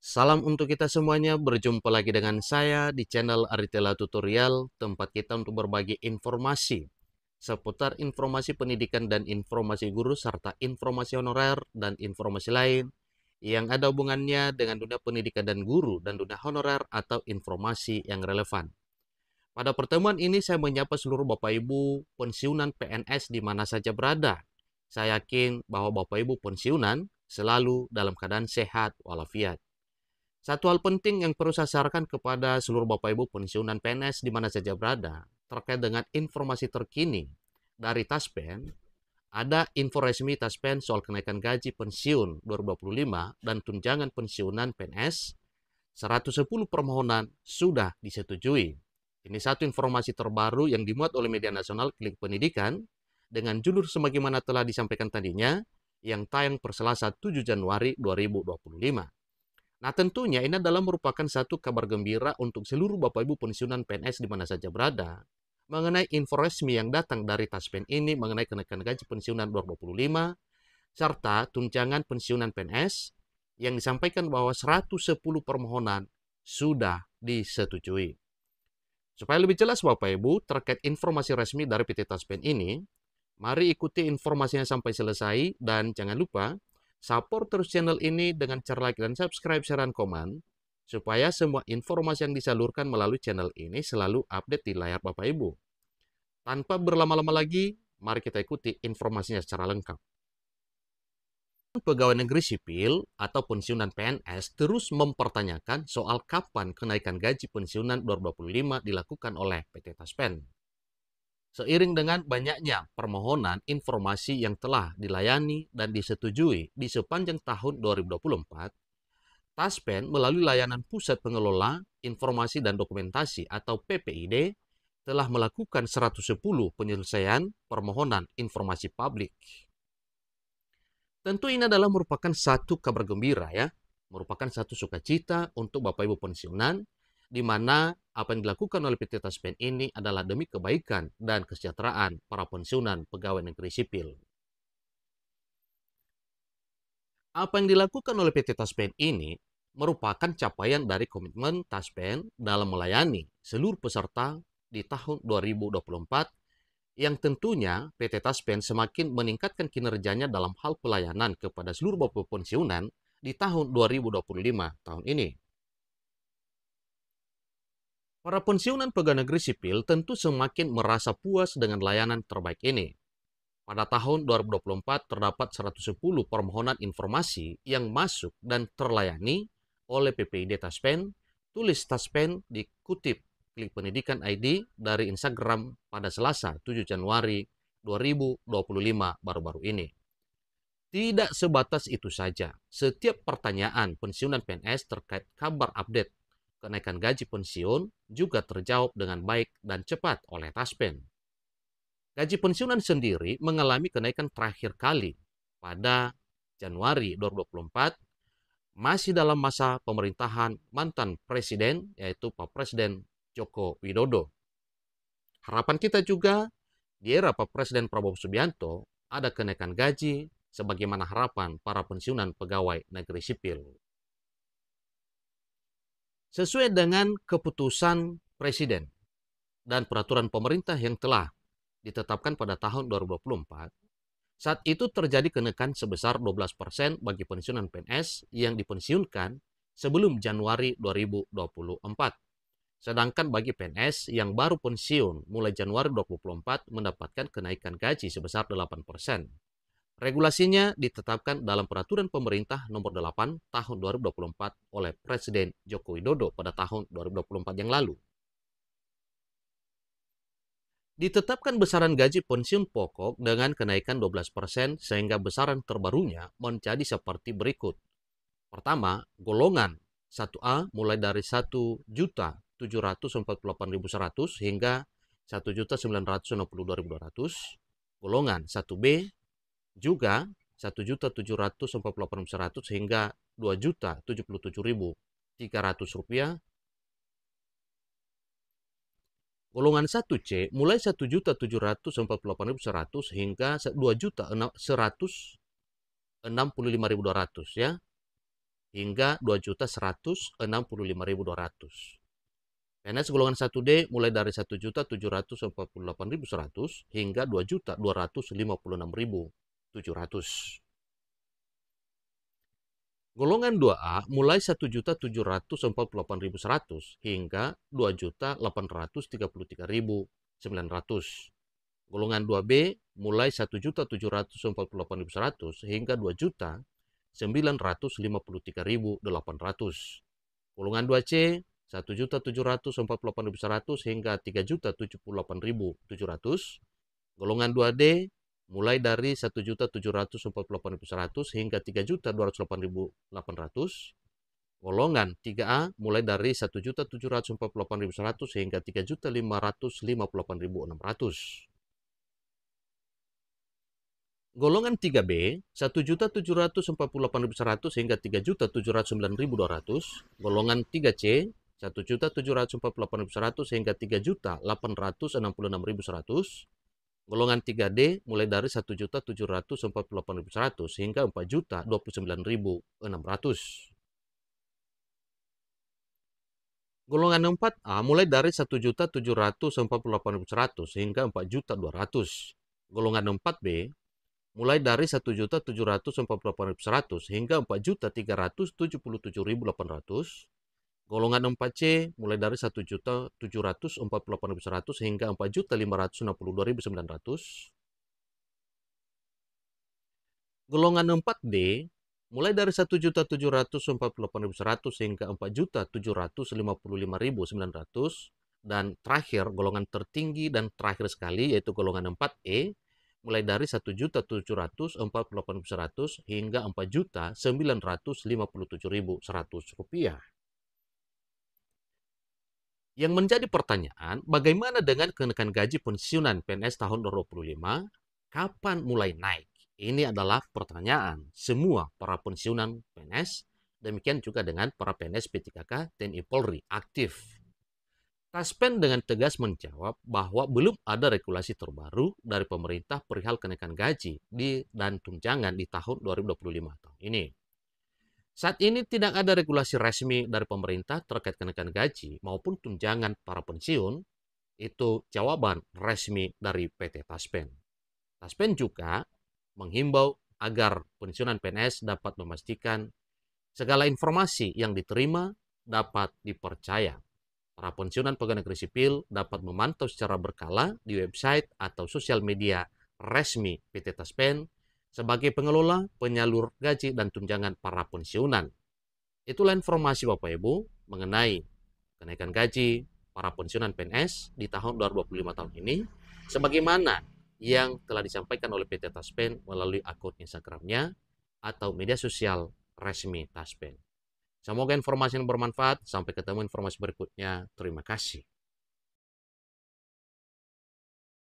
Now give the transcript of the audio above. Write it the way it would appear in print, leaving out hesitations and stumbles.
Salam untuk kita semuanya, berjumpa lagi dengan saya di channel Aritela Tutorial, tempat kita untuk berbagi informasi seputar informasi pendidikan dan informasi guru, serta informasi honorer dan informasi lain yang ada hubungannya dengan dunia pendidikan dan guru dan dunia honorer atau informasi yang relevan. Pada pertemuan ini saya menyapa seluruh Bapak Ibu pensiunan PNS di mana saja berada. Saya yakin bahwa Bapak Ibu pensiunan selalu dalam keadaan sehat walafiat. Satu hal penting yang perlu saya sarankan kepada seluruh Bapak Ibu pensiunan PNS di mana saja berada, terkait dengan informasi terkini dari Taspen, ada info resmi Taspen soal kenaikan gaji pensiun 2025 dan tunjangan pensiunan PNS, 110 permohonan sudah disetujui. Ini satu informasi terbaru yang dimuat oleh media nasional Klik Pendidikan dengan judul sebagaimana telah disampaikan tadinya yang tayang per Selasa 7 Januari 2025. Nah, tentunya ini adalah merupakan satu kabar gembira untuk seluruh Bapak Ibu pensiunan PNS di mana saja berada mengenai info resmi yang datang dari Taspen ini mengenai kenaikan gaji pensiunan 2025 serta tunjangan pensiunan PNS yang disampaikan bahwa 110 permohonan sudah disetujui. Supaya lebih jelas Bapak Ibu terkait informasi resmi dari PT Taspen ini, mari ikuti informasinya sampai selesai dan jangan lupa support terus channel ini dengan cara like dan subscribe, share, dan komen, supaya semua informasi yang disalurkan melalui channel ini selalu update di layar Bapak Ibu. Tanpa berlama-lama lagi, mari kita ikuti informasinya secara lengkap. Pegawai negeri sipil atau pensiunan PNS terus mempertanyakan soal kapan kenaikan gaji pensiunan 2025 dilakukan oleh PT Taspen. Seiring dengan banyaknya permohonan informasi yang telah dilayani dan disetujui di sepanjang tahun 2024, Taspen melalui layanan Pusat Pengelola Informasi dan Dokumentasi atau PPID telah melakukan 110 penyelesaian permohonan informasi publik. Tentu ini adalah merupakan satu kabar gembira ya, merupakan satu sukacita untuk Bapak Ibu pensiunan di mana apa yang dilakukan oleh PT Taspen ini adalah demi kebaikan dan kesejahteraan para pensiunan pegawai negeri sipil. Apa yang dilakukan oleh PT Taspen ini merupakan capaian dari komitmen Taspen dalam melayani seluruh peserta di tahun 2024 yang tentunya PT Taspen semakin meningkatkan kinerjanya dalam hal pelayanan kepada seluruh Bapak pensiunan di tahun 2025 tahun ini. Para pensiunan pegawai negeri sipil tentu semakin merasa puas dengan layanan terbaik ini. Pada tahun 2024 terdapat 110 permohonan informasi yang masuk dan terlayani oleh PPID Taspen, tulis Taspen dikutip Klik Pendidikan ID dari Instagram pada Selasa 7 Januari 2025 baru-baru ini. Tidak sebatas itu saja, setiap pertanyaan pensiunan PNS terkait kabar update kenaikan gaji pensiun juga terjawab dengan baik dan cepat oleh Taspen. Gaji pensiunan sendiri mengalami kenaikan terakhir kali pada Januari 2024, masih dalam masa pemerintahan mantan presiden, yaitu Pak Presiden Joko Widodo. Harapan kita juga di era Pak Presiden Prabowo Subianto ada kenaikan gaji sebagaimana harapan para pensiunan pegawai negeri sipil. Sesuai dengan keputusan Presiden dan peraturan pemerintah yang telah ditetapkan pada tahun 2024, saat itu terjadi kenaikan sebesar 12% bagi pensiunan PNS yang dipensiunkan sebelum Januari 2024. Sedangkan bagi PNS yang baru pensiun mulai Januari 2024 mendapatkan kenaikan gaji sebesar 8%. Regulasinya ditetapkan dalam Peraturan Pemerintah Nomor 8 Tahun 2024 oleh Presiden Joko Widodo pada tahun 2024 yang lalu. Ditetapkan besaran gaji pensiun pokok dengan kenaikan 12% sehingga besaran terbarunya menjadi seperti berikut. Pertama, golongan 1A mulai dari 1.748.100 hingga 1.962.200. Golongan 1B juga 1.748.100 hingga 2.077.300 rupiah. Golongan 1C mulai 1.748.100 hingga 2.165.200 ya. hingga 2.165.200. PNS golongan 1D mulai dari 1.748.100 hingga 2.256.700. Golongan 2A mulai 1.748.100 hingga 2.833.900. Golongan 2B mulai 1.748.100 hingga 2.953.800. Golongan 2C 1.748.100 hingga 3.078.700. Golongan 2D mulai dari 1.748.100 hingga 3.208.800. Golongan 3A mulai dari 1.748.100 hingga 3.558.600. Golongan 3B 1.748.100 hingga 3.709.200. Golongan 3C 1.748.100 hingga 3.866.100. Golongan 3D mulai dari 1.748.100 hingga 4.029.600. Golongan 4A mulai dari 1.748.100 hingga 4.200.000. Golongan 4B mulai dari 1.748.100 hingga 4.377.800. Golongan 4C mulai dari 1.748.100 hingga 4.562.900. Golongan 4D mulai dari 1.748.100 hingga 4.755.900. Dan terakhir, golongan tertinggi dan terakhir sekali yaitu golongan 4E mulai dari 1.748.100 hingga 4.957.100 rupiah. Yang menjadi pertanyaan, bagaimana dengan kenaikan gaji pensiunan PNS tahun 2025? Kapan mulai naik? Ini adalah pertanyaan semua para pensiunan PNS, demikian juga dengan para PNS P3K TNI Polri aktif. Taspen dengan tegas menjawab bahwa belum ada regulasi terbaru dari pemerintah perihal kenaikan gaji dan tunjangan di tahun 2025 tahun ini. Saat ini tidak ada regulasi resmi dari pemerintah terkait kenaikan gaji maupun tunjangan para pensiun. Itu jawaban resmi dari PT Taspen. Taspen juga menghimbau agar pensiunan PNS dapat memastikan segala informasi yang diterima dapat dipercaya. Para pensiunan pegawai negeri sipil dapat memantau secara berkala di website atau sosial media resmi PT Taspen sebagai pengelola, penyalur gaji dan tunjangan para pensiunan. Itulah informasi Bapak Ibu mengenai kenaikan gaji para pensiunan PNS di tahun 2025 tahun ini, sebagaimana yang telah disampaikan oleh PT Taspen melalui akun Instagramnya atau media sosial resmi Taspen. Semoga informasi yang bermanfaat. Sampai ketemu informasi berikutnya. Terima kasih.